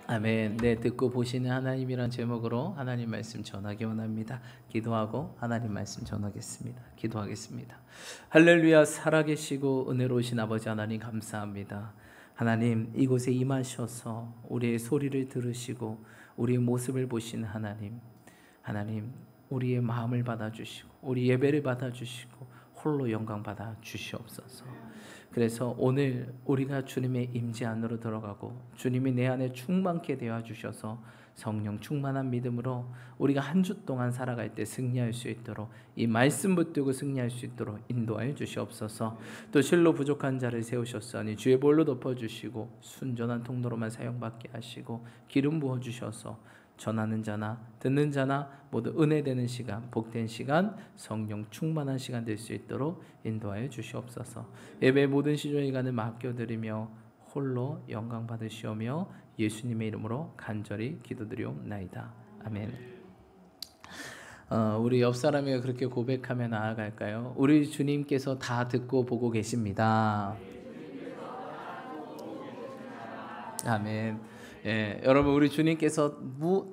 아멘. 네, 듣고 보시는 하나님이란 제목으로 하나님 말씀 전하기 원합니다. 기도하고 하나님 말씀 전하겠습니다. 기도하겠습니다. 할렐루야. 살아계시고 은혜로우신 아버지 하나님 감사합니다. 하나님, 이곳에 임하셔서 우리의 소리를 들으시고 우리의 모습을 보시는 하나님, 우리의 마음을 받아주시고 우리 예배를 받아주시고 홀로 영광 받아 주시옵소서. 그래서 오늘 우리가 주님의 임재 안으로 들어가고 주님이 내 안에 충만케 되어 주셔서 성령 충만한 믿음으로 우리가 한 주 동안 살아갈 때 승리할 수 있도록, 이 말씀 붙들고 승리할 수 있도록 인도하여 주시옵소서. 또 실로 부족한 자를 세우셨으니 주의 볼로 덮어주시고 순전한 통로로만 사용받게 하시고 기름 부어주셔서 전하는 자나 듣는 자나 모두 은혜되는 시간, 복된 시간, 성령 충만한 시간 될 수 있도록 인도하여 주시옵소서. 예배 모든 시종일관을 맡겨드리며 홀로 영광 받으시오며 예수님의 이름으로 간절히 기도드리옵나이다. 아멘. 우리 옆 사람이 그렇게 고백하며 나아갈까요? 우리 주님께서 다 듣고 보고 계십니다. 아멘. 예, 여러분, 우리 주님께서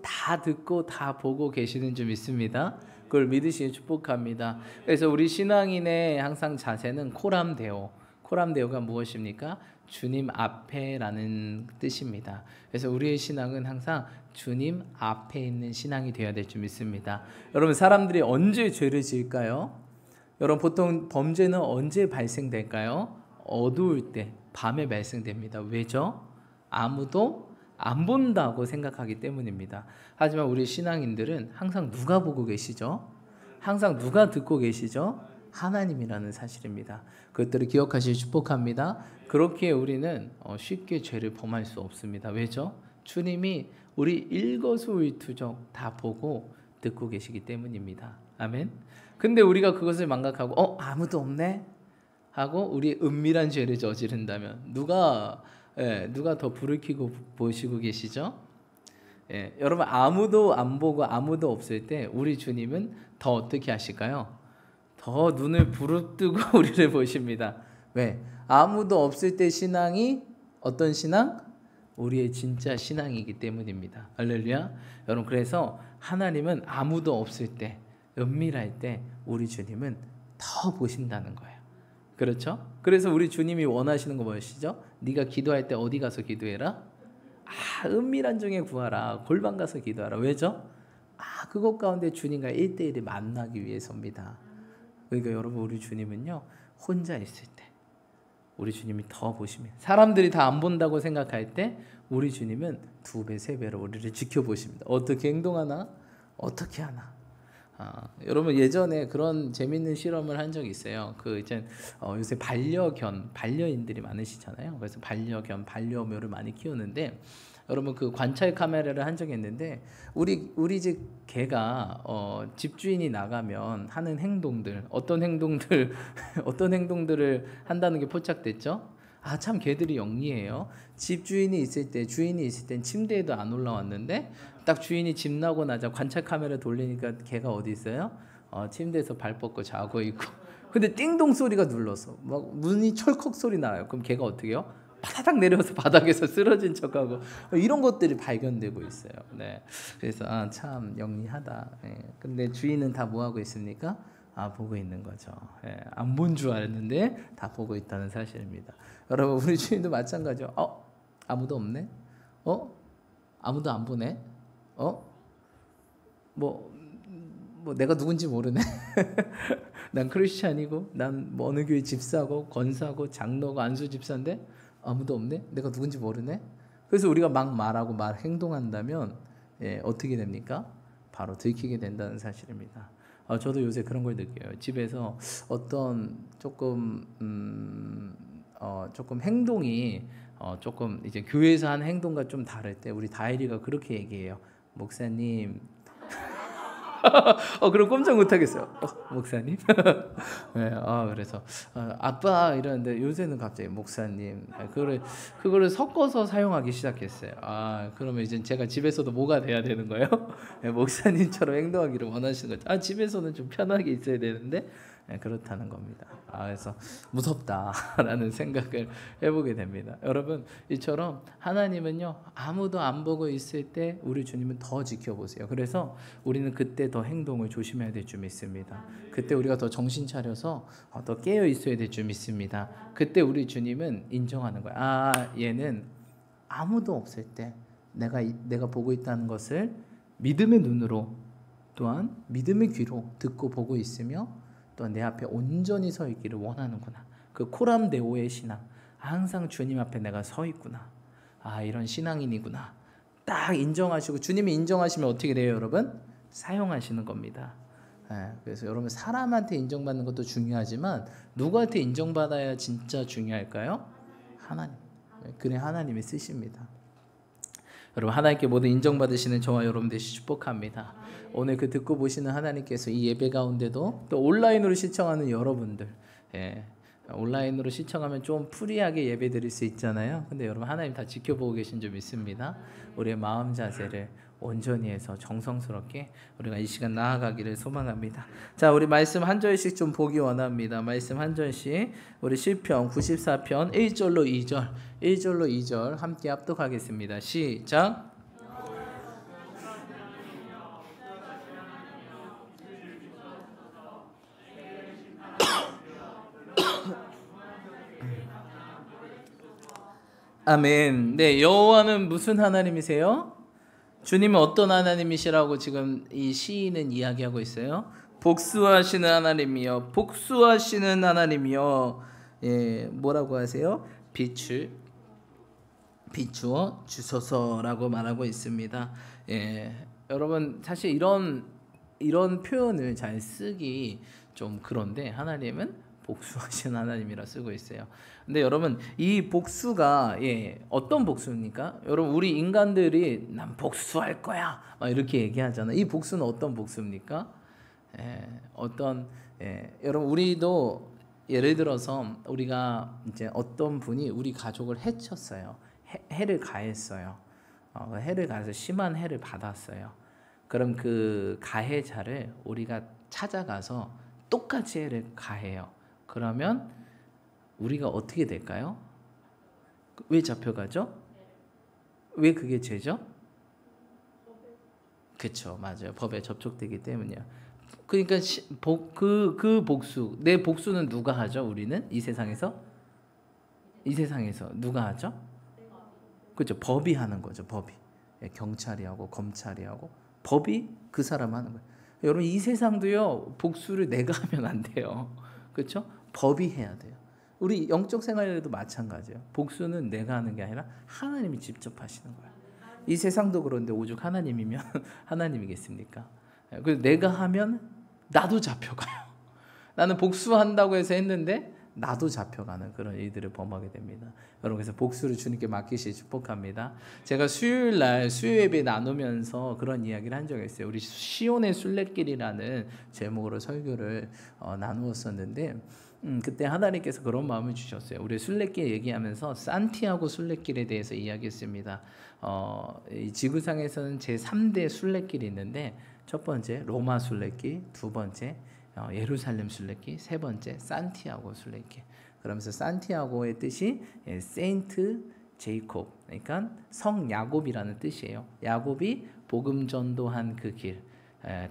다 듣고 다 보고 계시는 줄 믿습니다. 그걸 믿으시니 축복합니다. 그래서 우리 신앙인의 항상 자세는 코람데오. 코람데오가 무엇입니까? 주님 앞에라는 뜻입니다. 그래서 우리의 신앙은 항상 주님 앞에 있는 신앙이 되어야 될 줄 믿습니다. 여러분, 사람들이 언제 죄를 지을까요? 여러분, 보통 범죄는 언제 발생될까요? 어두울 때, 밤에 발생됩니다. 왜죠? 아무도 안 본다고 생각하기 때문입니다. 하지만 우리 신앙인들은 항상 누가 보고 계시죠? 항상 누가 듣고 계시죠? 하나님이라는 사실입니다. 그것들을 기억하시기 축복합니다. 그렇게 우리는 쉽게 죄를 범할 수 없습니다. 왜죠? 주님이 우리 일거수일투족 다 보고 듣고 계시기 때문입니다. 아멘. 근데 우리가 그것을 망각하고 아무도 없네 하고 우리 은밀한 죄를 저지른다면 누가 더 불을 켜고 보시고 계시죠? 여러분, 아무도 안 보고 아무도 없을 때 우리 주님은 더 어떻게 하실까요? 더 눈을 부릅뜨고 우리를 보십니다. 왜? 아무도 없을 때 신앙이 어떤 신앙? 우리의 진짜 신앙이기 때문입니다. 할렐루야. 여러분, 그래서 하나님은 아무도 없을 때, 은밀할 때 우리 주님은 더 보신다는 거예요. 그렇죠? 그래서 우리 주님이 원하시는 거 무엇이죠? 네가 기도할 때 어디 가서 기도해라? 은밀한 중에 구하라. 골방 가서 기도하라. 왜죠? 그것 가운데 주님과 1대1을 만나기 위해서입니다. 그러니까 여러분, 우리 주님은요, 혼자 있을 때 우리 주님이 더 보십니다. 사람들이 다 안 본다고 생각할 때 우리 주님은 2배, 3배로 우리를 지켜보십니다. 어떻게 행동하나? 어떻게 하나? 여러분, 예전에 그런 재밌는 실험을 한 적이 있어요. 요새 반려인들이 많으시잖아요. 그래서 반려견, 반려묘를 많이 키우는데, 여러분, 그 관찰 카메라를 한 적이 있는데, 우리 집 개가 집주인이 나가면 하는 행동들, 어떤 행동들을 한다는 게 포착됐죠. 참 개들이 영리해요. 주인이 있을 땐 침대에도 안 올라왔는데 딱 주인이 집 나고 나자 관찰 카메라 돌리니까 개가 어디 있어요? 침대에서 발 뻗고 자고 있고. 근데 띵동 소리가 눌러서 막 문이 철컥 소리 나요. 그럼 개가 어떻게 해요? 바다닥 내려서 바닥에서 쓰러진 척하고, 이런 것들이 발견되고 있어요. 네. 그래서 참 영리하다. 근데 주인은 다 뭐 하고 있습니까? 보고 있는 거죠. 안 본 줄 알았는데 다 보고 있다는 사실입니다. 여러분, 우리 주인도 마찬가지죠. 아무도 없네? 아무도 안 보네? 뭐 내가 누군지 모르네. 난 크리스찬이고, 난 어느 교회 집사고, 권사고, 장로고, 안수 집사인데 아무도 없네? 내가 누군지 모르네? 그래서 우리가 막 말하고 행동한다면 어떻게 됩니까? 바로 들키게 된다는 사실입니다. 저도 요새 그런 걸 느껴요. 집에서 어떤 조금 행동이 조금 이제 교회에서 하는 행동과 좀 다를 때 우리 다일이가 그렇게 얘기해요. 목사님. 그럼 꼼짝 못 하겠어요. 목사님. 네, 그래서 아빠 이러는데 요새는 갑자기 목사님. 그거를 섞어서 사용하기 시작했어요. 그러면 이제 제가 집에서도 뭐가 돼야 되는 거예요? 네, 목사님처럼 행동하기를 원하시는 거죠. 집에서는 좀 편하게 있어야 되는데 그렇다는 겁니다. 그래서 무섭다라는 생각을 해보게 됩니다. 여러분, 이처럼 하나님은요 아무도 안 보고 있을 때 우리 주님은 더 지켜보세요. 그래서 우리는 그때 더 행동을 조심해야 될 줄 믿습니다. 그때 우리가 더 정신 차려서 더 깨어 있어야 될 줄 믿습니다. 그때 우리 주님은 인정하는 거야. 얘는 아무도 없을 때 내가 보고 있다는 것을 믿음의 눈으로 또한 믿음의 귀로 듣고 보고 있으며 또한 내 앞에 온전히 서 있기를 원하는구나. 그 코람데오의 신앙, 항상 주님 앞에 내가 서 있구나. 이런 신앙인이구나. 딱 인정하시고, 주님이 인정하시면 어떻게 돼요, 여러분? 사용하시는 겁니다. 그래서 여러분, 사람한테 인정받는 것도 중요하지만 누구한테 인정받아야 진짜 중요할까요? 하나님. 그래, 하나님이 쓰십니다. 여러분, 하나님께 모두 인정받으시는 저와 여러분 되시 축복합니다. 오늘 그 듣고 보시는 하나님께서 이 예배 가운데도 또 온라인으로 시청하는 여러분들, 온라인으로 시청하면 좀 프리하게 예배 드릴 수 있잖아요. 근데 여러분, 하나님 다 지켜보고 계신 줄 믿습니다. 우리의 마음 자세를 온전히 해서 정성스럽게 우리가 이 시간 나아가기를 소망합니다. 자, 우리 말씀 한 절씩 좀 보기 원합니다. 말씀 한 절씩 우리 시편 94편 1절로 2절 1절로 2절 함께 합독하겠습니다. 시작. 아멘. 네, 여호와는 무슨 하나님이세요? 주님은 어떤 하나님이시라고 지금 이 시인은 이야기하고 있어요? 복수하시는 하나님이요, 복수하시는 하나님이요. 뭐라고 하세요? 빛을 비추어 주소서라고 말하고 있습니다. 여러분, 사실 이런 표현을 잘 쓰기 좀 그런데 하나님은 복수하시는 하나님이라 쓰고 있어요. 근데 여러분, 이 복수가 어떤 복수입니까? 여러분, 우리 인간들이 난 복수할 거야 막 이렇게 얘기하잖아요. 이 복수는 어떤 복수입니까? 여러분, 우리도 예를 들어서 우리가 이제 어떤 분이 우리 가족을 해쳤어요. 해를 가했어요. 해를 가해서 심한 해를 받았어요. 그럼 그 가해자를 우리가 찾아가서 똑같이 해를 가해요. 그러면 우리가 어떻게 될까요? 왜 잡혀가죠? 왜 그게 죄죠? 그렇죠, 맞아요. 법에 접촉되기 때문이요. 그러니까 그 복수, 내 복수는 누가 하죠? 우리는 이 세상에서 누가 하죠? 그렇죠, 법이 하는 거죠. 법이, 경찰이 하고 검찰이 하고 법이 그 사람 하는 거예요. 여러분, 이 세상도요 복수를 내가 하면 안 돼요. 그렇죠? 법이 해야 돼요. 우리 영적 생활에도 마찬가지예요. 복수는 내가 하는 게 아니라 하나님이 직접 하시는 거예요. 이 세상도 그런데 오죽 하나님이면 하나님이겠습니까? 그래서 내가 하면 나도 잡혀가요. 나는 복수한다고 해서 했는데 나도 잡혀가는 그런 일들을 범하게 됩니다. 여러분, 그래서 복수를 주님께 맡기시 축복합니다. 제가 수요일날 수요예배 나누면서 그런 이야기를 한 적이 있어요. 우리 시온의 순례길이라는 제목으로 설교를 나누었었는데 그때 하나님께서 그런 마음을 주셨어요. 우리 순례길 얘기하면서 산티아고 순례길에 대해서 이야기했습니다. 이 지구상에서는 제3대 순례길이 있는데, 첫 번째 로마 순례길, 두 번째 예루살렘 순례길, 세 번째 산티아고 순례길. 그러면서 산티아고의 뜻이 세인트 제이콥, 그러니까 성 야곱이라는 뜻이에요. 야곱이 복음 전도한 그 길,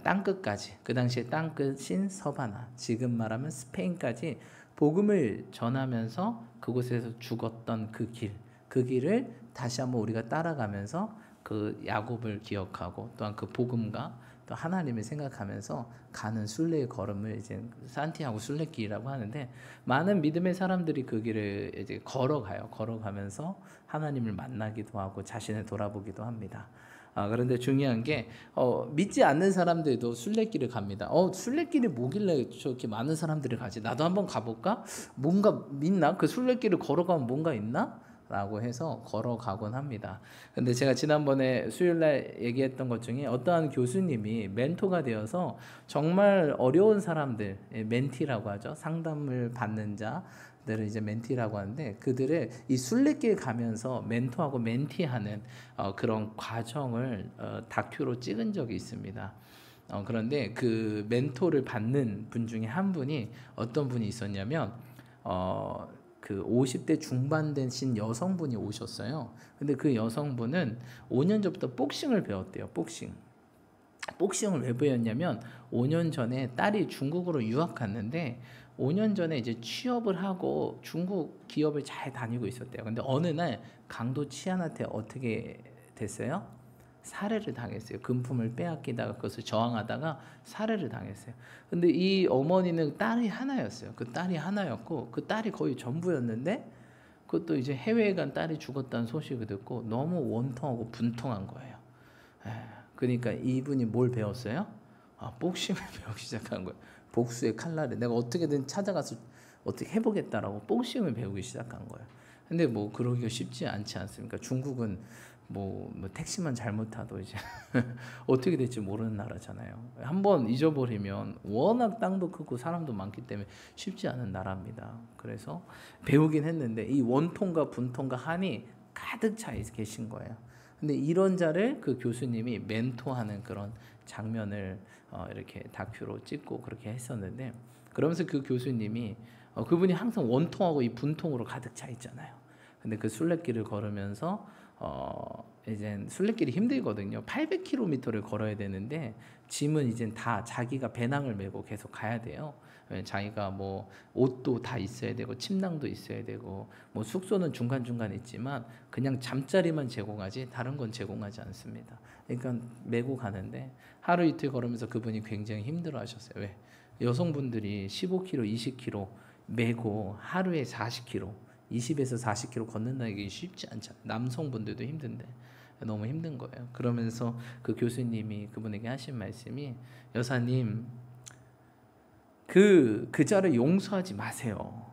땅끝까지, 그 당시에 땅끝인 서바나, 지금 말하면 스페인까지 복음을 전하면서 그곳에서 죽었던 그 길, 그 길을 다시 한번 우리가 따라가면서 그 야곱을 기억하고 또한 그 복음과 또 하나님을 생각하면서 가는 순례의 걸음을 이제 산티아고 순례길이라고 하는데, 많은 믿음의 사람들이 그 길을 이제 걸어가면서 하나님을 만나기도 하고 자신을 돌아보기도 합니다. 그런데 중요한 게 믿지 않는 사람들도 순례길을 갑니다. 순례길이 뭐길래 저렇게 많은 사람들이 가지? 나도 한번 가볼까? 뭔가 믿나? 그 순례길을 걸어가면 뭔가 있나? 라고 해서 걸어가곤 합니다. 근데 제가 지난번에 수요일날 얘기했던 것 중에 어떠한 교수님이 멘토가 되어서 정말 어려운 사람들, 멘티라고 하죠. 상담을 받는 자들을 이제 멘티라고 하는데, 그들을 이 순례길 가면서 멘토하고 멘티하는 그런 과정을 다큐로 찍은 적이 있습니다. 그런데 그 멘토를 받는 분 중에 한 분이 어떤 분이 있었냐면 그 50대 중반 되신 여성분이 오셨어요. 근데 그 여성분은 5년 전부터 복싱을 배웠대요. 복싱을 왜 배웠냐면 5년 전에 딸이 중국으로 유학 갔는데 5년 전에 이제 취업을 하고 중국 기업을 잘 다니고 있었대요. 근데 어느 날 강도 치안한테 어떻게 됐어요? 살해를 당했어요. 금품을 빼앗기다가 그것을 저항하다가 살해를 당했어요. 근데 이 어머니는 딸이 하나였어요. 그 딸이 하나였고 그 딸이 거의 전부였는데 그것도 이제 해외에 간 딸이 죽었다는 소식을 듣고 너무 원통하고 분통한 거예요. 그러니까 이분이 뭘 배웠어요? 복싱을 배우기 시작한 거예요. 복수의 칼날을 내가 어떻게든 찾아가서 어떻게 해보겠다라고 복싱을 배우기 시작한 거예요. 근데 뭐 그러기가 쉽지 않지 않습니까? 중국은 뭐 택시만 잘못 타도 이제 어떻게 될지 모르는 나라잖아요. 한번 잊어버리면 워낙 땅도 크고 사람도 많기 때문에 쉽지 않은 나라입니다. 그래서 배우긴 했는데 이 원통과 분통과 한이 가득 차 계신 거예요. 근데 이런 자를 그 교수님이 멘토하는 그런 장면을 이렇게 다큐로 찍고 그렇게 했었는데 그러면서 그 교수님이 그분이 항상 원통하고 이 분통으로 가득 차 있잖아요. 근데 그 순례길을 걸으면서 이제 순례길이 힘들거든요. 800km를 걸어야 되는데 짐은 이제 다 자기가 배낭을 메고 계속 가야 돼요. 자기가 뭐 옷도 다 있어야 되고 침낭도 있어야 되고 뭐 숙소는 중간중간 있지만 그냥 잠자리만 제공하지 다른 건 제공하지 않습니다. 그러니까 메고 가는데 하루 이틀 걸으면서 그분이 굉장히 힘들어하셨어요. 왜? 여성분들이 15km, 20km 메고 하루에 40km 20에서 40km 걷는다는 게 쉽지 않잖아요. 남성분들도 힘든데 너무 힘든 거예요. 그러면서 그 교수님이 그분에게 하신 말씀이 여사님 그 자를 용서하지 마세요.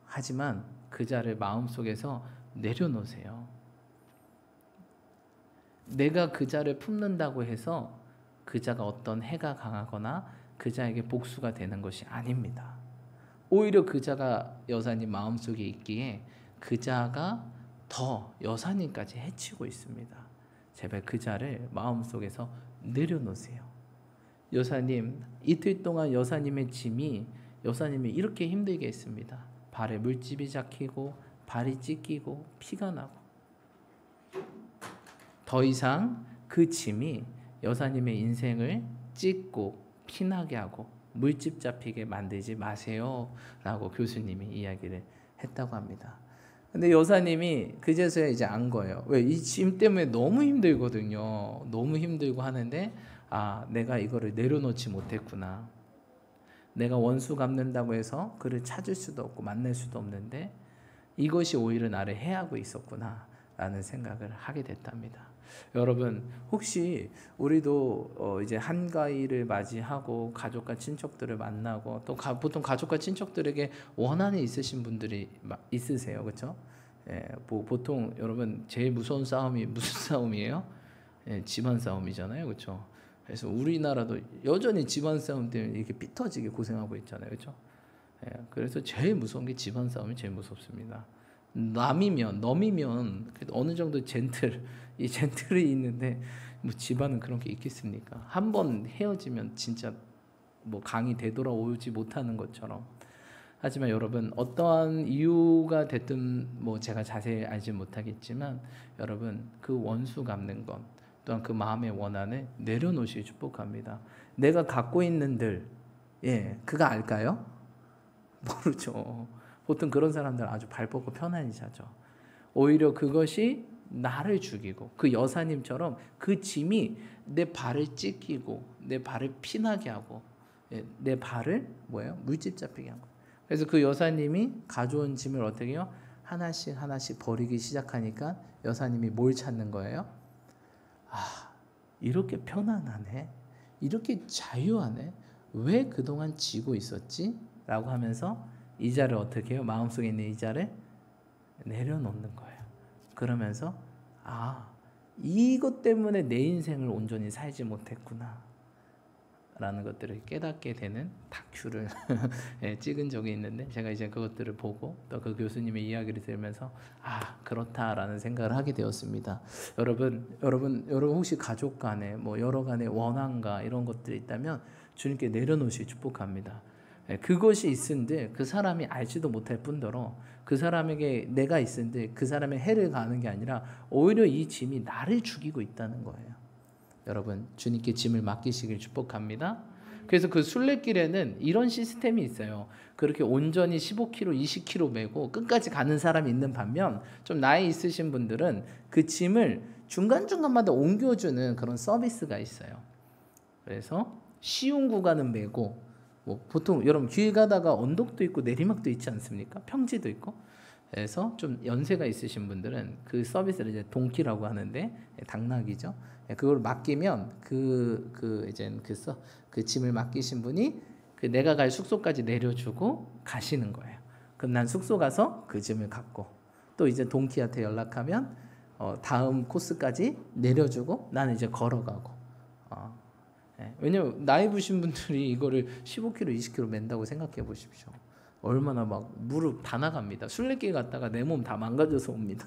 하지만 그 자를 마음속에서 내려놓으세요. 내가 그 자를 품는다고 해서 그 자가 어떤 해가 강하거나 그 자에게 복수가 되는 것이 아닙니다. 오히려 그 자가 여사님 마음속에 있기에 그 자가 더 여사님까지 해치고 있습니다. 제발 그 자를 마음속에서 내려놓으세요. 여사님 이틀 동안 여사님의 짐이 여사님이 이렇게 힘들게 했습니다. 발에 물집이 잡히고 발이 찢기고 피가 나고 더 이상 그 짐이 여사님의 인생을 찢고 피나게 하고 물집 잡히게 만들지 마세요 라고 교수님이 이야기를 했다고 합니다. 근데 여사님이 그제서야 이제 안 거예요. 왜? 이 짐 때문에 너무 힘들거든요. 너무 힘들고 하는데 내가 이거를 내려놓지 못했구나. 내가 원수 갚는다고 해서 그를 찾을 수도 없고 만날 수도 없는데 이것이 오히려 나를 해하고 있었구나 라는 생각을 하게 됐답니다. 여러분 혹시 우리도 이제 한가위를 맞이하고 가족과 친척들을 만나고 또 보통 가족과 친척들에게 원한이 있으신 분들이 있으세요, 그렇죠? 뭐 보통 여러분 제일 무서운 싸움이 무슨 싸움이에요? 집안 싸움이잖아요, 그렇죠? 그래서 우리나라도 여전히 집안 싸움 때문에 이렇게 삐터지게 고생하고 있잖아요, 그렇죠? 그래서 제일 무서운 게 집안 싸움이 제일 무섭습니다. 넘이면 어느 정도 이 젠틀이 있는데 뭐 집안은 그런 게 있겠습니까? 한 번 헤어지면 진짜 뭐 강이 되돌아오지 못하는 것처럼. 하지만 여러분 어떠한 이유가 됐든 뭐 제가 자세히 알지 못하겠지만 여러분 그 원수 갚는 것 또한 그 마음의 원한을 내려놓으시기 축복합니다. 내가 갖고 있는 그가 알까요? 모르죠. 보통 그런 사람들 아주 발 뻗고 편안히 자죠. 오히려 그것이 나를 죽이고 그 여사님처럼 그 짐이 내 발을 찢기고 내 발을 피나게 하고 내 발을 물집 잡히게 한 거예요. 그래서 그 여사님이 가져온 짐을 어떻게 해요? 하나씩 버리기 시작하니까 여사님이 뭘 찾는 거예요? 이렇게 편안하네. 이렇게 자유하네. 왜 그동안 지고 있었지? 라고 하면서 이 자를 어떻게 해요? 마음속에 있는 이 자를 내려놓는 거예요. 그러면서 이것 때문에 내 인생을 온전히 살지 못했구나. 라는 것들을 깨닫게 되는 다큐를 찍은 적이 있는데, 제가 이제 그것들을 보고 또 그 교수님의 이야기를 들으면서 그렇다라는 생각을 하게 되었습니다. 여러분 혹시 가족 간에 뭐 여러 간의 원한과 이런 것들이 있다면 주님께 내려놓으시 축복합니다. 그것이 있은데 그 사람이 알지도 못할 뿐더러 그 사람에게 내가 있은데 그 사람의 해를 가하는 게 아니라 오히려 이 짐이 나를 죽이고 있다는 거예요. 여러분 주님께 짐을 맡기시길 축복합니다. 그래서 그 순례길에는 이런 시스템이 있어요. 그렇게 온전히 15kg, 20kg 메고 끝까지 가는 사람이 있는 반면, 좀 나이 있으신 분들은 그 짐을 중간중간마다 옮겨주는 그런 서비스가 있어요. 그래서 쉬운 구간은 메고, 뭐 보통 여러분 길 가다가 언덕도 있고 내리막도 있지 않습니까? 평지도 있고. 그래서 좀 연세가 있으신 분들은 그 서비스를 이제 동키라고 하는데, 당나귀죠. 그걸 맡기면 그 짐을 맡기신 분이 그 내가 갈 숙소까지 내려주고 가시는 거예요. 그럼 난 숙소 가서 그 짐을 갖고 또 이제 동키한테 연락하면 다음 코스까지 내려주고 나는 이제 걸어가고. 왜냐면 나이 드신 분들이 이거를 15km, 20km 맨다고 생각해 보십시오. 얼마나 막 무릎 다 나갑니다. 순례길 갔다가 내 몸 다 망가져서 옵니다.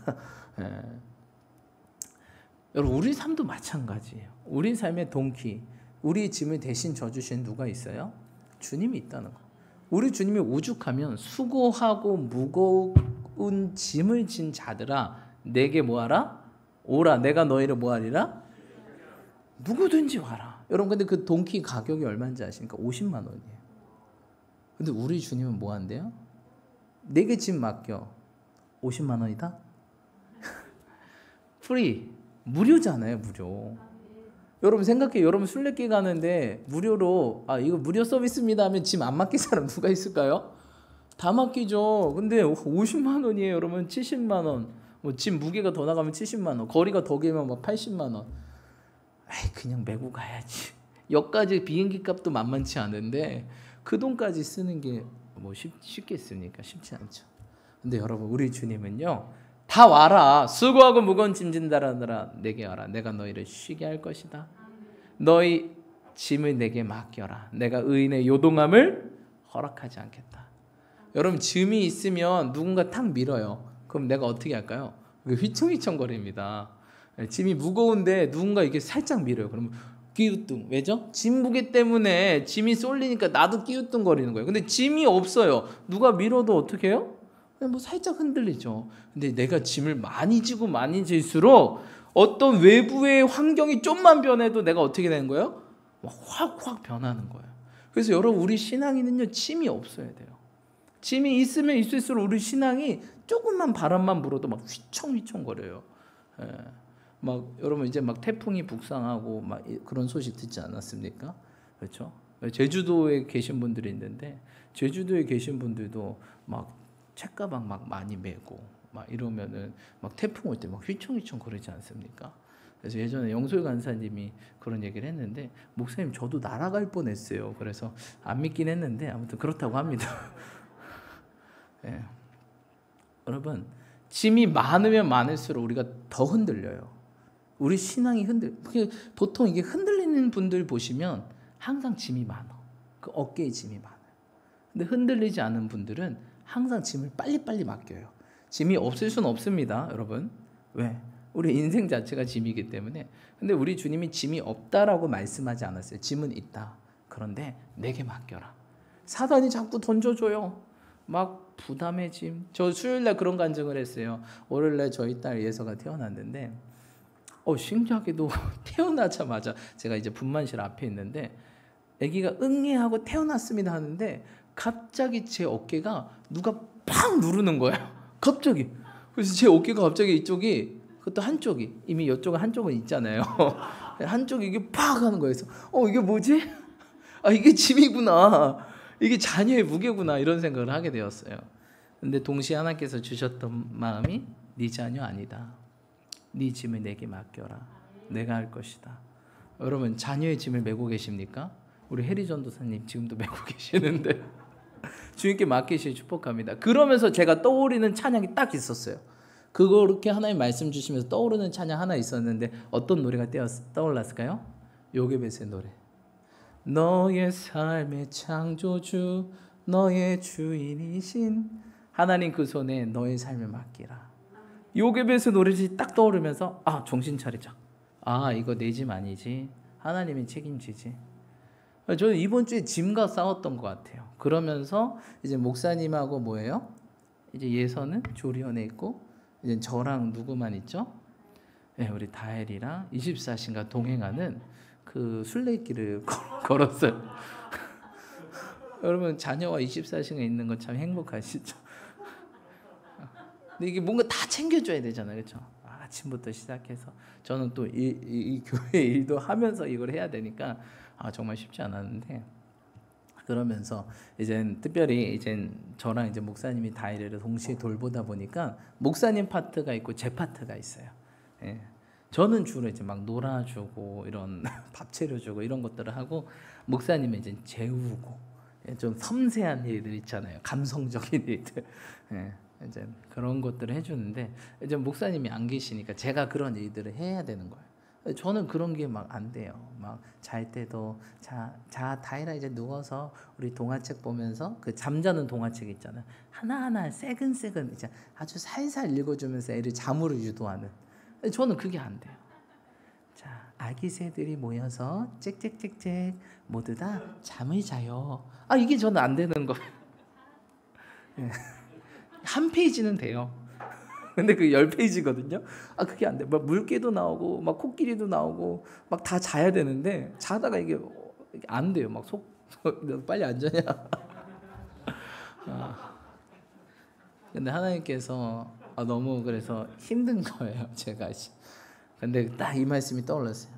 여러분 우리 삶도 마찬가지예요. 우리 삶의 동키, 우리 짐을 대신 져주신 누가 있어요? 주님이 있다는 거. 우리 주님이 오죽하면 수고하고 무거운 짐을 진 자들아 내게 뭐하라? 오라. 내가 너희를 뭐하리라? 누구든지 와라. 여러분 근데 그 동키 가격이 얼마인지 아십니까? 50만 원이에요. 근데 우리 주님은 뭐 한대요? 내게 짐 맡겨. 50만 원이다? 프리. 무료잖아요, 무료. 여러분 생각해, 여러분 순례길 가는데 무료로 이거 무료 서비스입니다 하면 짐 안 맡길 사람 누가 있을까요? 다 맡기죠. 근데 50만 원이에요, 여러분. 70만 원. 뭐 짐 무게가 더 나가면 70만 원, 거리가 더 길면 막 80만 원. 그냥 메고 가야지. 여기까지 비행기 값도 만만치 않은데 그 돈까지 쓰는 게 뭐 쉽겠습니까? 쉽지 않죠. 근데 여러분 우리 주님은요, 다 와라. 수고하고 무거운 짐 진다라느라 내게 와라. 내가 너희를 쉬게 할 것이다. 너희 짐을 내게 맡겨라. 내가 의인의 요동함을 허락하지 않겠다. 여러분 짐이 있으면 누군가 탁 밀어요. 그럼 내가 어떻게 할까요? 휘청휘청거립니다. 짐이 무거운데 누군가 이게 살짝 밀어요. 그러면 끼우뚱. 왜죠? 짐 무게 때문에 짐이 쏠리니까 나도 끼우뚱거리는 거예요. 근데 짐이 없어요. 누가 밀어도 어떻게 해요? 뭐 살짝 흔들리죠. 근데 내가 짐을 많이 지고 많이 질수록 어떤 외부의 환경이 좀만 변해도 내가 어떻게 되는 거예요? 확 변하는 거예요. 그래서 여러분 우리 신앙인은요, 짐이 없어야 돼요. 짐이 있으면 있을수록 우리 신앙이 조금만 바람만 불어도 막 휘청휘청거려요. 막 여러분 이제 막 태풍이 북상하고 막 그런 소식 듣지 않았습니까? 그렇죠? 제주도에 계신 분들이 있는데 제주도에 계신 분들도 막 책가방 막 많이 메고 막 이러면은 막 태풍 올 때 막 휘청휘청 거리지 않습니까? 그래서 예전에 영솔 간사님이 그런 얘기를 했는데, 목사님 저도 날아갈 뻔했어요. 그래서 안 믿긴 했는데 아무튼 그렇다고 합니다. 네. 여러분 짐이 많으면 많을수록 우리가 더 흔들려요. 우리 신앙이 보통 이게 흔들리는 분들 보시면 항상 짐이 많아. 그 어깨에 짐이 많아요. 근데 흔들리지 않은 분들은 항상 짐을 빨리빨리 맡겨요. 짐이 없을 수는 없습니다, 여러분. 왜? 우리 인생 자체가 짐이기 때문에. 근데 우리 주님이 짐이 없다라고 말씀하지 않았어요. 짐은 있다. 그런데 내게 맡겨라. 사단이 자꾸 던져줘요. 막 부담의 짐. 저 수요일날 그런 간증을 했어요. 월요일날 저희 딸 예서가 태어났는데 신기하게도 태어나자마자 제가 이제 분만실 앞에 있는데 아기가 응애하고 태어났습니다 하는데 갑자기 제 어깨가 누가 팍 누르는 거예요. 갑자기. 그래서 제 어깨가 갑자기 이쪽이, 그것도 한쪽이, 이미 이쪽은 한쪽은 있잖아요. 한쪽이 이게 팍 하는 거예요. 그래서 이게 뭐지? 이게 짐이구나. 이게 자녀의 무게구나. 이런 생각을 하게 되었어요. 근데 동시에 하나님께서 주셨던 마음이 네 자녀 아니다. 네 짐을 내게 맡겨라. 내가 할 것이다. 여러분 자녀의 짐을 메고 계십니까? 우리 해리 전도사님 지금도 메고 계시는데 주님께 맡기시길 축복합니다. 그러면서 제가 떠오르는 찬양이 딱 있었어요. 그렇게 하나님 말씀 주시면서 떠오르는 찬양 하나 있었는데 어떤 노래가 떠올랐을까요? 요게벳의 노래. 너의 삶의 창조주, 너의 주인이신 하나님 그 손에 너의 삶을 맡기라. 요괴배스 노래시 딱 떠오르면서 정신 차리자. 이거 내 짐 아니지. 하나님이 책임지지. 저는 이번 주에 짐과 싸웠던 것 같아요. 그러면서 이제 목사님하고 뭐예요? 이제 예선은 조리원에 있고 이제 저랑 누구만 있죠? 네, 우리 다엘이랑 24시간 동행하는 그 순례길을 걸었어요. 여러분 자녀와 24시간 있는 거 참 행복하시죠? 근데 이게 뭔가 다 챙겨줘야 되잖아요, 그렇죠? 아침부터 시작해서 저는 또 이 교회 일도 하면서 이걸 해야 되니까 정말 쉽지 않았는데 그러면서 이제 특별히 이제 저랑 이제 목사님이 다이를 동시에 돌보다 보니까 목사님 파트가 있고 제 파트가 있어요. 예. 저는 주로 이제 막 놀아주고 이런 밥 차려주고 이런 것들을 하고 목사님은 이제 재우고 좀 섬세한 일들 있잖아요. 감성적인 일들. 예. 이제 그런 것들을 해주는데 이제 목사님이 안 계시니까 제가 그런 일들을 해야 되는 거예요. 저는 그런 게 막 안 돼요. 막 잘 때도 자 다이라 이제 누워서 우리 동화책 보면서 그 잠자는 동화책 있잖아요. 하나하나 새근새근 이제 아주 살살 읽어주면서 애를 잠으로 유도하는. 저는 그게 안 돼요. 자, 아기 새들이 모여서 짹짹짹짹 모두 다 잠을 자요. 이게 저는 안 되는 거예요. 한 페이지는 돼요. 근데 그 10페이지거든요. 그게 안 돼. 막 물개도 나오고 막 코끼리도 나오고 막 다 자야 되는데 자다가 이게 안 돼요. 막 빨리 안 자냐. 근데 하나님께서 너무 그래서 힘든 거예요, 제가. 근데 딱 이 말씀이 떠올랐어요.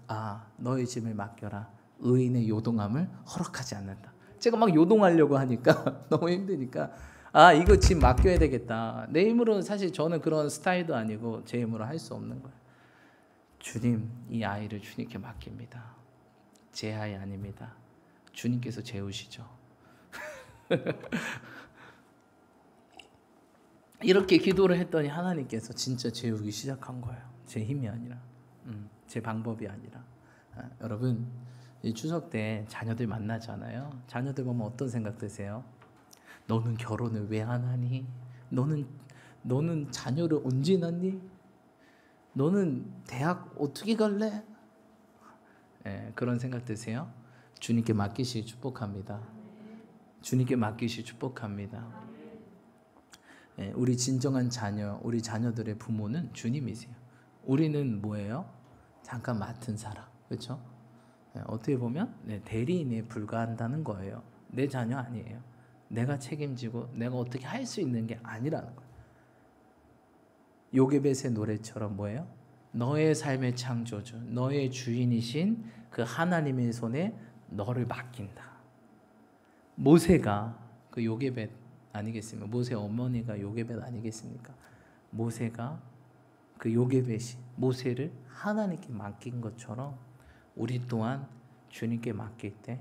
너의 짐을 맡겨라. 의인의 요동함을 허락하지 않는다. 제가 막 요동하려고 하니까 너무 힘드니까 이거 짐 맡겨야 되겠다. 내 힘으로 사실 저는 그런 스타일도 아니고 제 힘으로 할 수 없는 거예요. 주님, 이 아이를 주님께 맡깁니다. 제 아이 아닙니다. 주님께서 재우시죠. 이렇게 기도를 했더니 하나님께서 진짜 재우기 시작한 거예요. 제 힘이 아니라, 제 방법이 아니라. 여러분, 이 추석 때 자녀들 만나잖아요. 자녀들 보면 어떤 생각 드세요? 너는 결혼을 왜 안 하니? 너는 자녀를 언제 낳니? 너는 대학 어떻게 갈래? 그런 생각 드세요? 주님께 맡기시 축복합니다. 주님께 맡기시 축복합니다. 우리 진정한 자녀, 우리 자녀들의 부모는 주님이세요. 우리는 뭐예요? 잠깐 맡은 사람, 그렇죠? 어떻게 보면 대리인에 불과한다는 거예요. 내 자녀 아니에요. 내가 책임지고 내가 어떻게 할 수 있는 게 아니라는 거예요. 요게벳의 노래처럼 뭐예요? 너의 삶의 창조주, 너의 주인이신 그 하나님의 손에 너를 맡긴다. 모세가 그 요게벳 아니겠습니까? 모세 어머니가 요게벳 아니겠습니까? 모세가 그 요게벳이 모세를 하나님께 맡긴 것처럼 우리 또한 주님께 맡길 때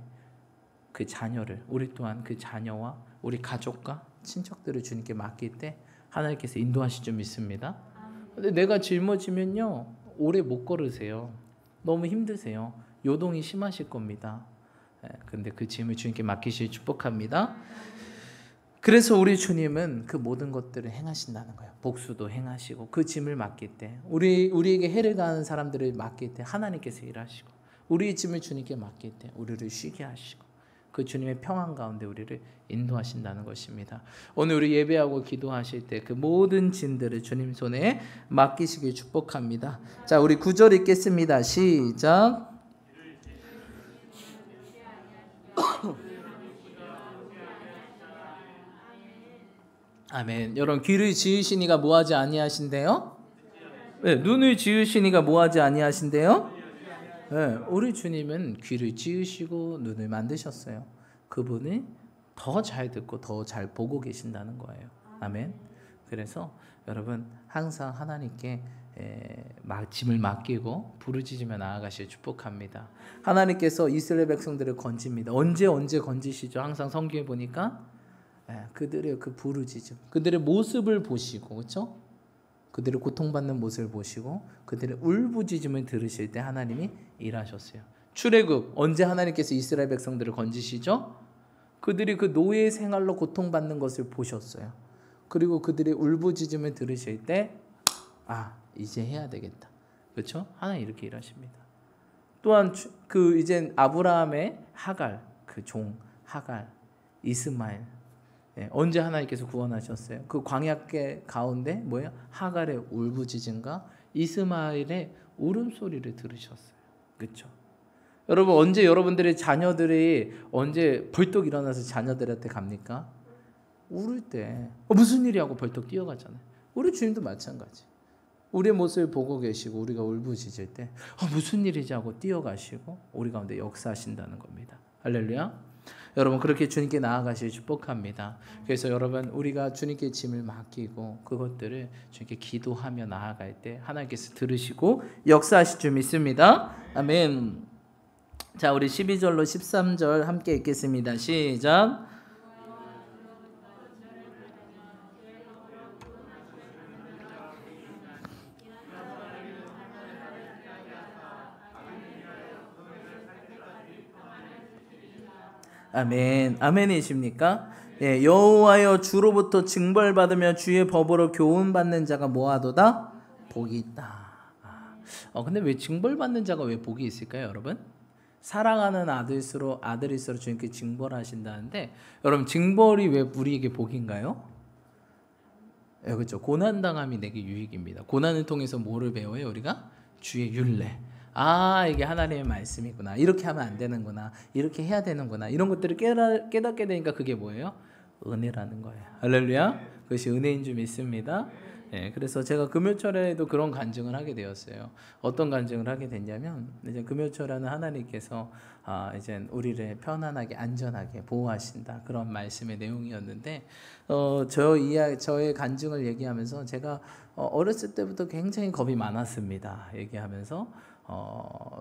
그 자녀를, 우리 또한 그 자녀와 우리 가족과 친척들을 주님께 맡길 때 하나님께서 인도하실 줄 믿습니다. 근데 내가 짊어지면요 오래 못 걸으세요. 너무 힘드세요. 요동이 심하실 겁니다. 근데 그 짐을 주님께 맡기실 축복합니다. 그래서 우리 주님은 그 모든 것들을 행하신다는 거예요. 복수도 행하시고 그 짐을 맡길 때 우리에게 해를 가하는 사람들을 맡길 때 하나님께서 일하시고 우리의 짐을 주님께 맡길 때 우리를 쉬게 하시고 그 주님의 평안 가운데 우리를 인도하신다는 것입니다. 오늘 우리 예배하고 기도하실 때 그 모든 짐들을 주님 손에 맡기시길 축복합니다. 자, 우리 9절 읽겠습니다. 시작. 아멘. 여러분, 귀를 지으신 이가 뭐하지 아니하신대요? 눈을 지으신 이가 뭐하지 아니하신대요? 우리 주님은 귀를 찌으시고 눈을 만드셨어요. 그분이 더 잘 듣고 더 잘 보고 계신다는 거예요. 아멘. 그래서 여러분 항상 하나님께 짐을 맡기고 부르짖으며 나아가실 축복합니다. 하나님께서 이스라엘 백성들을 건집니다. 언제 건지시죠? 항상 성경에 보니까 그들의 그 부르짖음, 그들의 모습을 보시고, 그렇죠? 그들의 고통받는 모습을 보시고 그들의 울부짖음을 들으실 때 하나님이 일하셨어요. 출애굽 언제 하나님께서 이스라엘 백성들을 건지시죠? 그들이 그 노예 생활로 고통받는 것을 보셨어요. 그리고 그들의 울부짖음을 들으실 때 이제 해야 되겠다. 그렇죠? 하나님 이렇게 일하십니다. 또한 그 이제 아브라함의 하갈, 그 종 하갈, 이스마엘, 언제 하나님께서 구원하셨어요? 그 광야계 가운데 뭐예요? 하갈의 울부짖음과 이스마엘의 울음소리를 들으셨어요. 그렇죠? 여러분 언제 여러분들의 자녀들이 언제 벌떡 일어나서 자녀들한테 갑니까? 울을 때 무슨 일이라고 벌떡 뛰어가잖아요. 우리 주님도 마찬가지. 우리의 모습을 보고 계시고 우리가 울부짖을 때 무슨 일이지 하고 뛰어가시고 우리 가운데 역사하신다는 겁니다. 할렐루야. 여러분 그렇게 주님께 나아가시길 축복합니다. 그래서 여러분 우리가 주님께 짐을 맡기고 그것들을 주님께 기도하며 나아갈 때 하나님께서 들으시고 역사하실 줄 믿습니다. 아멘. 자 우리 12절로 13절 함께 읽겠습니다. 시작. 아멘. 아멘이십니까? 예, 여호와여 주로부터 징벌받으며 주의 법으로 교훈받는 자가 뭐하도다? 복이 있다. 근데 왜 징벌받는 자가 왜 복이 있을까요, 여러분? 사랑하는 아들일수록 주님께 징벌하신다는데 여러분 징벌이 왜 우리에게 복인가요? 예, 그렇죠. 고난당함이 내게 유익입니다. 고난을 통해서 뭐를 배워요? 우리가 주의 율례. 이게 하나님의 말씀이구나. 이렇게 하면 안 되는구나. 이렇게 해야 되는구나. 이런 것들을 깨닫게 되니까 그게 뭐예요? 은혜라는 거예요. 할렐루야. 그것이 은혜인 줄 믿습니다. 예, 그래서 제가 금요철에도 그런 간증을 하게 되었어요. 어떤 간증을 하게 됐냐면 이제 금요철에는 하나님께서 이제 우리를 편안하게 안전하게 보호하신다 그런 말씀의 내용이었는데 저의 간증을 얘기하면서 제가 어렸을 때부터 굉장히 겁이 많았습니다. 얘기하면서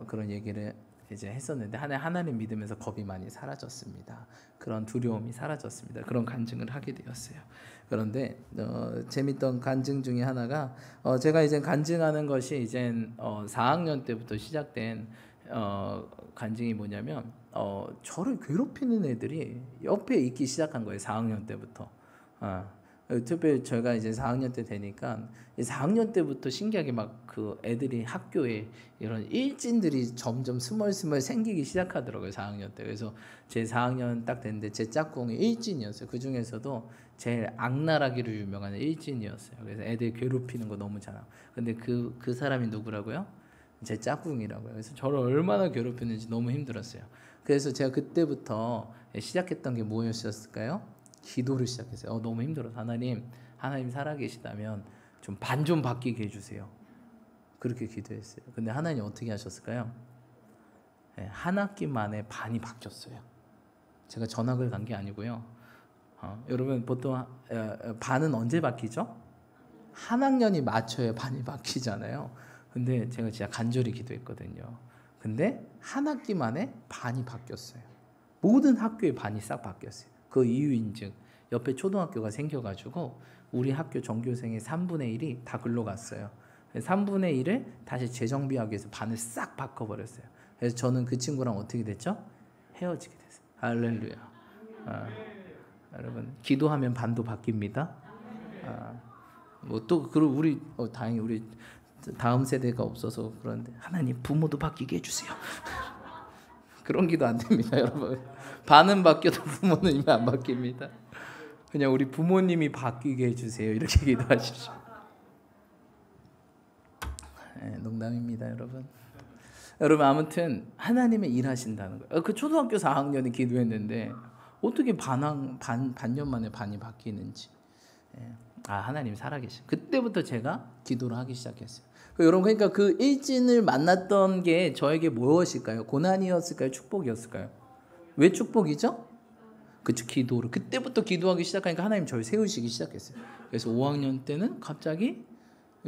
그런 얘기를 이제 했었는데 하나님 믿으면서 겁이 많이 사라졌습니다. 그런 두려움이 사라졌습니다. 그런 간증을 하게 되었어요. 그런데 재밌던 간증 중에 하나가 제가 이제 간증하는 것이 이제 4학년 때부터 시작된 간증이 뭐냐면 저를 괴롭히는 애들이 옆에 있기 시작한 거예요. 4학년 때부터. 특별히 제가 이제 4학년 때 되니까 4학년 때부터 신기하게 막 그 애들이 학교에 이런 일진들이 점점 스멀스멀 생기기 시작하더라고요. 4학년 때. 그래서 제 4학년 딱 됐는데 제 짝꿍이 일진이었어요. 그 중에서도 제일 악랄하기로 유명한 일진이었어요. 그래서 애들 괴롭히는 거 너무 잘하고. 근데 그 사람이 누구라고요? 제 짝꿍이라고요. 그래서 저를 얼마나 괴롭혔는지 너무 힘들었어요. 그래서 제가 그때부터 시작했던 게 뭐였을까요? 기도를 시작했어요. 너무 힘들어서 하나님 살아계시다면 좀 반 좀 바뀌게 해주세요. 그렇게 기도했어요. 근데 하나님 어떻게 하셨을까요? 한 학기 만에 반이 바뀌었어요. 제가 전학을 간 게 아니고요. 여러분 보통 반은 언제 바뀌죠? 한 학년이 맞춰야 반이 바뀌잖아요. 근데 제가 진짜 간절히 기도했거든요. 근데 한 학기 만에 반이 바뀌었어요. 모든 학교의 반이 싹 바뀌었어요. 그 이유인즉 옆에 초등학교가 생겨가지고 우리 학교 전교생의 3분의 1이 다 글로 갔어요. 3분의 1을 다시 재정비하기 위해서 반을 싹 바꿔버렸어요. 그래서 저는 그 친구랑 어떻게 됐죠? 헤어지게 됐어요. 할렐루야. 여러분 기도하면 반도 바뀝니다. 뭐 또 그리고 우리 다행히 우리 다음 세대가 없어서 그런데 하나님 부모도 바뀌게 해주세요. 그런 기도 안 됩니다, 여러분. 반은 바뀌어도 부모는 이미 안 바뀝니다. 그냥 우리 부모님이 바뀌게 해주세요. 이렇게 기도하십시오. 농담입니다, 여러분. 여러분 아무튼 하나님의 일하신다는 거예요. 그 초등학교 4학년이 기도했는데 어떻게 반년 만에 반이 바뀌는지. 하나님 살아계신. 그때부터 제가 기도를 하기 시작했어요. 여러분 그러니까 그 일진을 만났던 게 저에게 무엇일까요? 고난이었을까요? 축복이었을까요? 왜 축복이죠? 그쵸, 기도를. 그때부터 기도하기 시작하니까 하나님 저를 세우시기 시작했어요. 그래서 5학년 때는 갑자기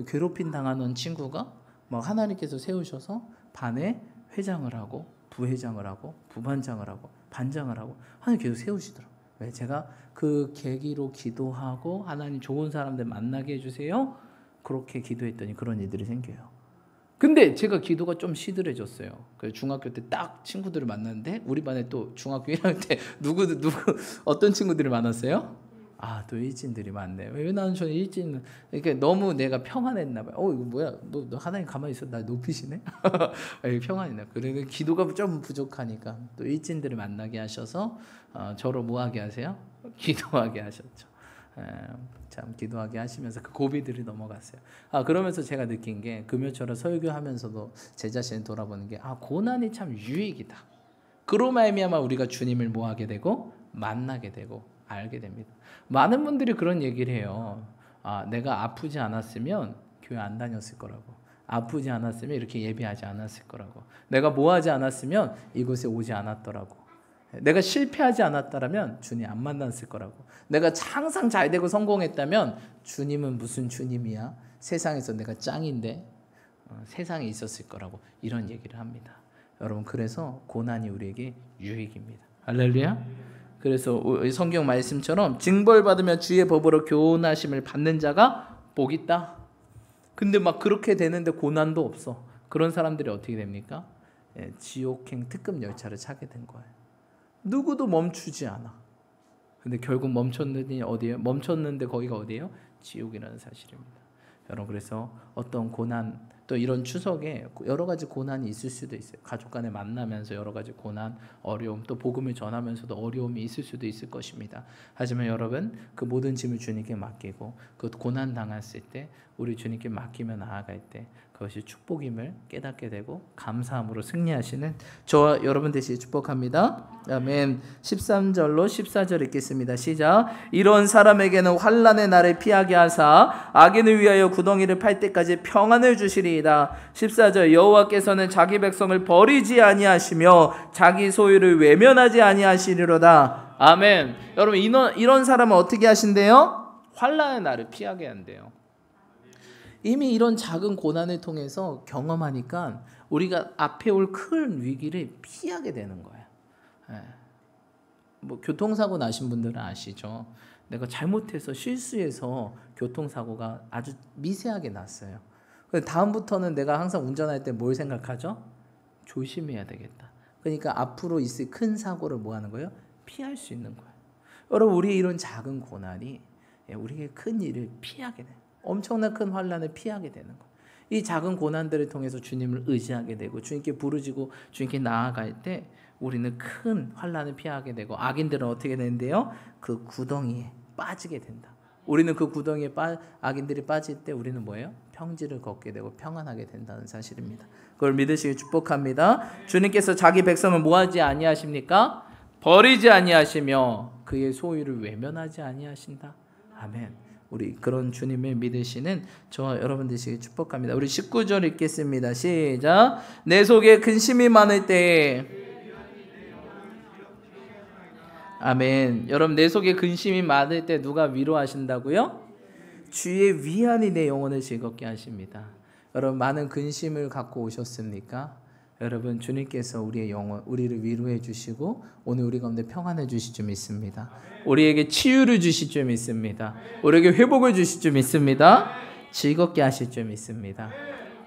괴롭힘 당하는 친구가 막 하나님께서 세우셔서 반에 회장을 하고 부회장을 하고 부반장을 하고 반장을 하고 하나님 계속 세우시더라고요. 왜? 제가 그 계기로 기도하고 하나님 좋은 사람들 만나게 해주세요. 그렇게 기도했더니 그런 일들이 생겨요. 근데 제가 기도가 좀 시들해졌어요. 그래서 중학교 때 딱 친구들을 만났는데 우리 반에 또 중학교 1학년 때 누구 어떤 친구들이 많았어요? 아, 또 일진들이 많네. 왜 나는 저 일진 이렇게 너무 내가 평안했나 봐요. 이거 뭐야? 너 하나님 가만히 있어. 나 높이시네. 평안이네. 그래도 기도가 좀 부족하니까 또 일진들을 만나게 하셔서 저로 뭐하게 하세요? 기도하게 하셨죠. 참 기도하게 하시면서 그 고비들이 넘어갔어요. 그러면서 제가 느낀 게 금요철에 설교하면서도 제 자신을 돌아보는 게 고난이 참 유익이다. 그로 말미암아 우리가 주님을 뭐하게 되고 만나게 되고 알게 됩니다. 많은 분들이 그런 얘기를 해요. 내가 아프지 않았으면 교회 안 다녔을 거라고. 아프지 않았으면 이렇게 예배하지 않았을 거라고. 내가 뭐하지 않았으면 이곳에 오지 않았더라고. 내가 실패하지 않았다면 주님 안 만났을 거라고. 내가 항상 잘 되고 성공했다면 주님은 무슨 주님이야? 세상에서 내가 짱인데 세상에 있었을 거라고 이런 얘기를 합니다. 여러분 그래서 고난이 우리에게 유익입니다. 할렐루야. 그래서 성경 말씀처럼 징벌받으며 주의 법으로 교훈하심을 받는 자가 복 있다. 근데 막 그렇게 되는데 고난도 없어. 그런 사람들이 어떻게 됩니까? 지옥행 특급 열차를 타게 된 거예요. 누구도 멈추지 않아. 근데 결국 멈췄는데 어디예요? 멈췄는데 거기가 어디예요? 지옥이라는 사실입니다. 여러분 그래서 어떤 고난 또 이런 추석에 여러 가지 고난이 있을 수도 있어요. 가족 간에 만나면서 여러 가지 고난, 어려움, 또 복음을 전하면서도 어려움이 있을 수도 있을 것입니다. 하지만 여러분 그 모든 짐을 주님께 맡기고 그 고난 당했을 때 우리 주님께 맡기며 나아갈 때 그것이 축복임을 깨닫게 되고 감사함으로 승리하시는 저와 여러분 되시길 축복합니다. 아멘. 13절로 14절 읽겠습니다. 시작. 이런 사람에게는 환난의 날을 피하게 하사 악인을 위하여 구덩이를 팔 때까지 평안을 주시리이다. 14절. 여호와께서는 자기 백성을 버리지 아니하시며 자기 소유를 외면하지 아니하시리로다. 아멘. 여러분 이런 사람은 어떻게 하신대요? 환난의 날을 피하게 한대요. 이미 이런 작은 고난을 통해서 경험하니까 우리가 앞에 올 큰 위기를 피하게 되는 거예요. 뭐 교통사고 나신 분들은 아시죠? 내가 잘못해서 실수해서 교통사고가 아주 미세하게 났어요. 다음부터는 내가 항상 운전할 때 뭘 생각하죠? 조심해야 되겠다. 그러니까 앞으로 있을 큰 사고를 뭐 하는 거예요? 피할 수 있는 거예요. 여러분 우리의 이런 작은 고난이 우리에게 큰 일을 피하게 돼요. 엄청난 큰 환난을 피하게 되는 거예요. 이 작은 고난들을 통해서 주님을 의지하게 되고 주님께 부르짖고 주님께 나아갈 때 우리는 큰 환난을 피하게 되고 악인들은 어떻게 되는데요? 그 구덩이에 빠지게 된다. 우리는 그 구덩이에 악인들이 빠질 때 우리는 뭐예요? 평지를 걷게 되고 평안하게 된다는 사실입니다. 그걸 믿으시길 축복합니다. 주님께서 자기 백성을 뭐하지 아니하십니까? 버리지 아니하시며 그의 소유를 외면하지 아니하신다. 아멘. 우리 그런 주님을 믿으시는 저와 여러분 되시길 축복합니다. 우리 19절 읽겠습니다. 시작. 내 속에 근심이 많을 때에 아멘. 여러분 내 속에 근심이 많을 때 누가 위로하신다고요? 주의 위안이 내 영혼을 즐겁게 하십니다. 여러분 많은 근심을 갖고 오셨습니까? 여러분 주님께서 우리의 영혼, 우리를 위로해 주시고 오늘 우리 가운데 평안해 주실 줄 믿습니다. 우리에게 치유를 주실 줄 믿습니다. 우리에게 회복을 주실 줄 믿습니다. 즐겁게 하실 줄 믿습니다.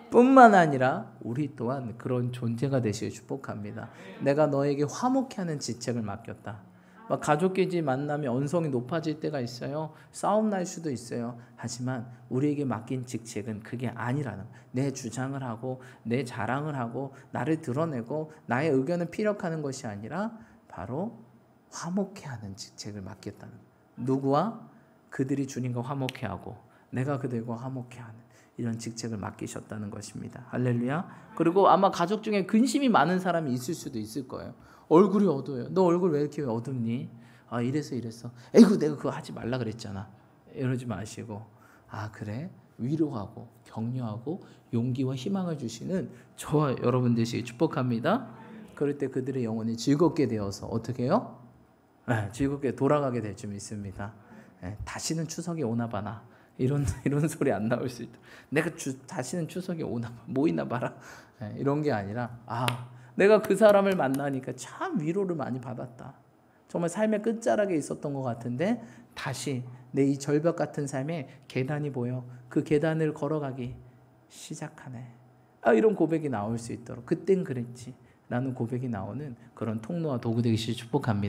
뿐만 아니라 우리 또한 그런 존재가 되시길 축복합니다. 내가 너에게 화목케 하는 직책을 맡겼다. 막 가족끼리 만나면 언성이 높아질 때가 있어요. 싸움 날 수도 있어요. 하지만 우리에게 맡긴 직책은 그게 아니라는 거예요. 내 주장을 하고 내 자랑을 하고 나를 드러내고 나의 의견을 피력하는 것이 아니라 바로 화목케 하는 직책을 맡겼다는 거예요. 누구와? 그들이 주님과 화목케 하고 내가 그들과 화목케 하는 이런 직책을 맡기셨다는 것입니다. 할렐루야. 그리고 아마 가족 중에 근심이 많은 사람이 있을 수도 있을 거예요. 얼굴이 어두워요. 너 얼굴 왜 이렇게 어둡니? 이래서. 에이구 내가 그거 하지 말라 그랬잖아. 이러지 마시고 그래? 위로하고 격려하고 용기와 희망을 주시는 저와 여러분 되시길 축복합니다. 그럴 때 그들의 영혼이 즐겁게 되어서 어떻게 해요? 즐겁게 돌아가게 될 줄 믿습니다. 다시는 추석이 오나 봐나 이런 소리 안 나올 수 있다. 내가 다시는 추석이 오나 모이나 봐라 이런 게 아니라 내가 그 사람을 만나니까 참 위로를 많이 받았다. 정말 삶의 끝자락에 있었던 것 같은데 다시 내 이 절벽 같은 삶에 계단이 보여. 그 계단을 걸어가기 시작하네. 이런 고백이 나올 수 있도록 그땐 그랬지 라는 고백이 나오는 그런 통로와 도구 되기를 축복합니다.